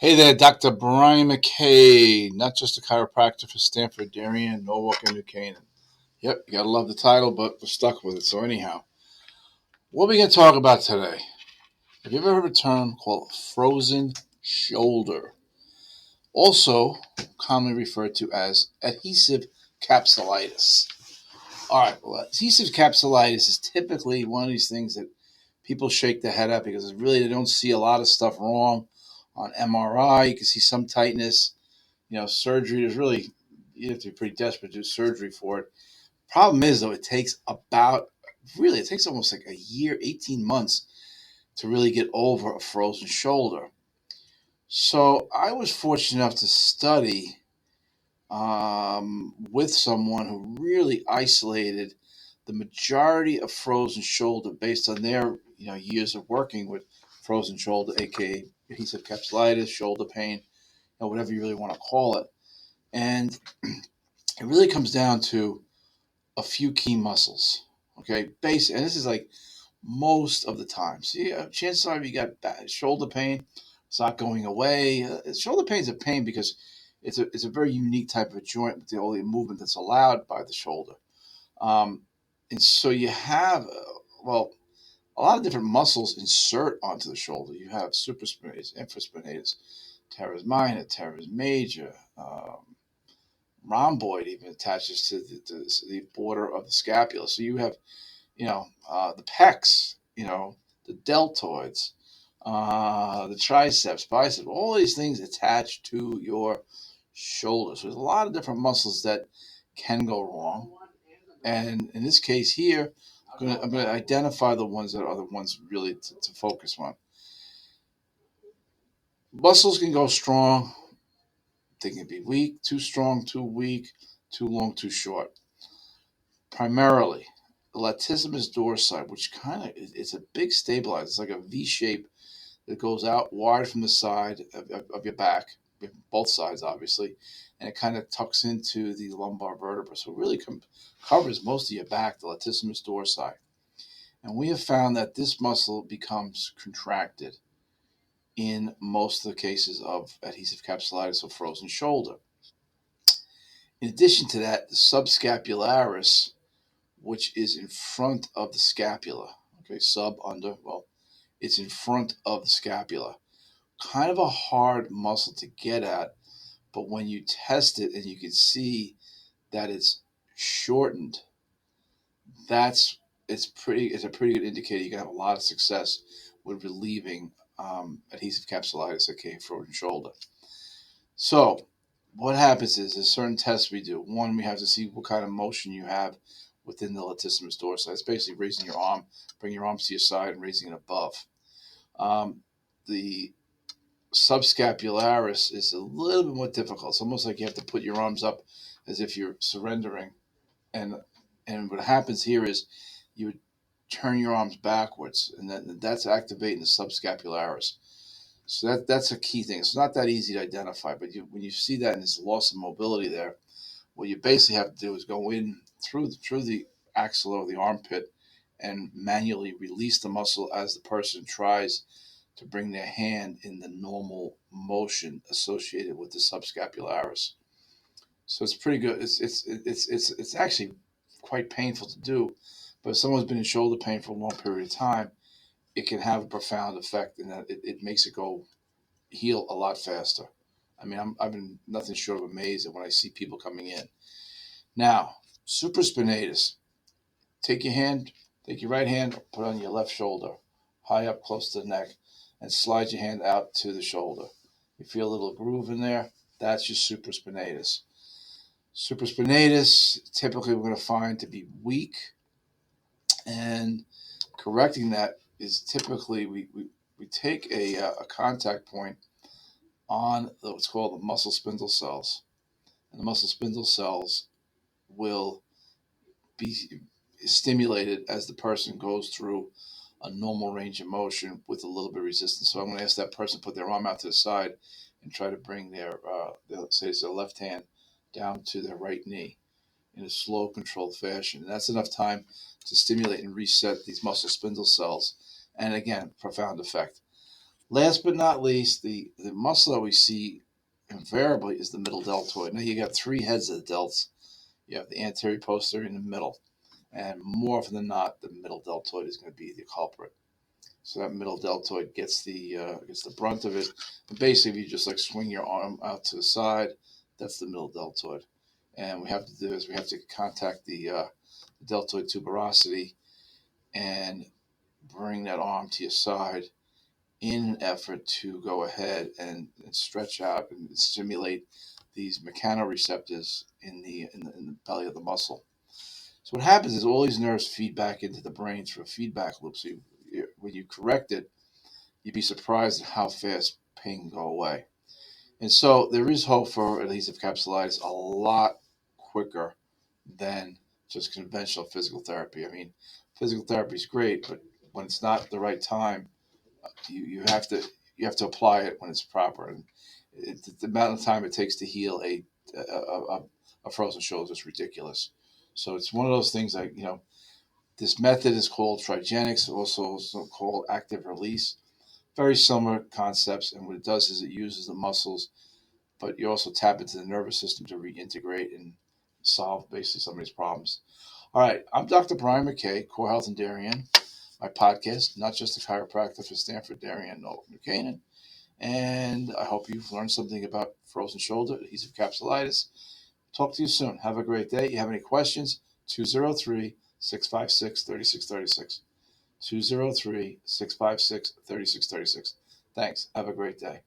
Hey there, Dr. Brian McKay, not just a chiropractor for Stamford, Darien, Norwalk, and New Canaan. Yep, you gotta love the title, but we're stuck with it. So anyhow, what are we gonna talk about today? Have you ever heard of a term called frozen shoulder? Also commonly referred to as adhesive capsulitis. All right, well, adhesive capsulitis is typically one of these things that people shake their head at because really they don't see a lot of stuff wrong on MRI. You can see some tightness. Surgery is really, you have to be pretty desperate to do surgery for it. Problem is, though, it takes almost like a year, 18 months to really get over a frozen shoulder. So I was fortunate enough to study with someone who really isolated the majority of frozen shoulder based on their years of working with frozen shoulder, aka adhesive capsulitis, shoulder pain, whatever you really want to call it. And it really comes down to a few key muscles. Okay, base, and this is like most of the time. So chances are you got shoulder pain, it's not going away. Shoulder pain is a pain because it's a very unique type of joint with the only movement that's allowed by the shoulder. Um, and so you have a lot of different muscles insert onto the shoulder. You have supraspinatus, infraspinatus, teres minor, teres major. Rhomboid even attaches to the border of the scapula. So you have, the pecs, the deltoids, the triceps, biceps, all these things attach to your shoulder. So there's a lot of different muscles that can go wrong. And in this case here, I'm gonna identify the ones that are the ones really to focus on. Muscles can go strong. They can be weak, too strong, too weak, too long, too short. Primarily, the latissimus dorsi, which kind of it's a big stabilizer. It's like a V shape that goes out wide from the side of your back, both sides obviously, and it kind of tucks into the lumbar vertebra. So it really covers most of your back, the latissimus dorsi. And we have found that this muscle becomes contracted in most of the cases of adhesive capsulitis or frozen shoulder. In addition to that, the subscapularis, which is in front of the scapula. Okay, sub, under, well, it's in front of the scapula. Kind of a hard muscle to get at, but when you test it and you can see that it's shortened, it's a pretty good indicator you can have a lot of success with relieving adhesive capsulitis, aka frozen shoulder. So what happens is there's certain tests we do. One, we have to see what kind of motion you have within the latissimus dorsi. It's basically raising your arm, bring your arms to your side and raising it above. The subscapularis is a little bit more difficult. It's almost like you have to put your arms up as if you're surrendering. And what happens here is you turn your arms backwards, and that's activating the subscapularis. So that's a key thing. It's not that easy to identify, but when you see that and there's loss of mobility there, what you basically have to do is go in through the axilla or the armpit and manually release the muscle as the person tries to bring their hand in the normal motion associated with the subscapularis. So it's pretty good. It's actually quite painful to do, but if someone's been in shoulder pain for a long period of time, it can have a profound effect in that it makes it go heal a lot faster. I mean, I've been nothing short of amazed at when I see people coming in. Now, supraspinatus. Take your hand, take your right hand, put it on your left shoulder, high up close to the neck, and slide your hand out to the shoulder. You feel a little groove in there. That's your supraspinatus. Supraspinatus, typically we're going to find to be weak, and correcting that is typically we take a contact point on what's called the muscle spindle cells. And the muscle spindle cells will be stimulated as the person goes through a normal range of motion with a little bit of resistance. So I'm going to ask that person to put their arm out to the side and try to bring say it's their left hand down to their right knee in a slow, controlled fashion. And that's enough time to stimulate and reset these muscle spindle cells. And again, profound effect. Last but not least, the muscle that we see invariably is the middle deltoid. Now you got three heads of the delts. You have the anterior, posterior, and the middle. And more often than not, the middle deltoid is going to be the culprit. So that middle deltoid gets the brunt of it. And basically, if you just like swing your arm out to the side, that's the middle deltoid. And we have to do is we have to contact the deltoid tuberosity and bring that arm to your side in an effort to go ahead and stretch out and stimulate these mechanoreceptors in the belly of the muscle. So what happens is all these nerves feed back into the brain through a feedback loop. So when you correct it, you'd be surprised at how fast pain can go away. And so there is hope for adhesive capsulitis a lot quicker than just conventional physical therapy. I mean, physical therapy is great, but when it's not the right time, you have to apply it when it's proper. And the amount of time it takes to heal a frozen shoulder is ridiculous. So it's one of those things like, this method is called trigenics, also called active release. Very similar concepts, and what it does is it uses the muscles, but you also tap into the nervous system to reintegrate and solve basically some of these problems. All right, I'm Dr. Brian McKay, Core Health in Darien. My podcast, Not Just a Chiropractor for Stamford, Darien, Norwalk, Canaan. And I hope you've learned something about frozen shoulder, adhesive capsulitis. Talk to you soon. Have a great day. You have any questions? 203-656-3636. 203-656-3636. Thanks. Have a great day.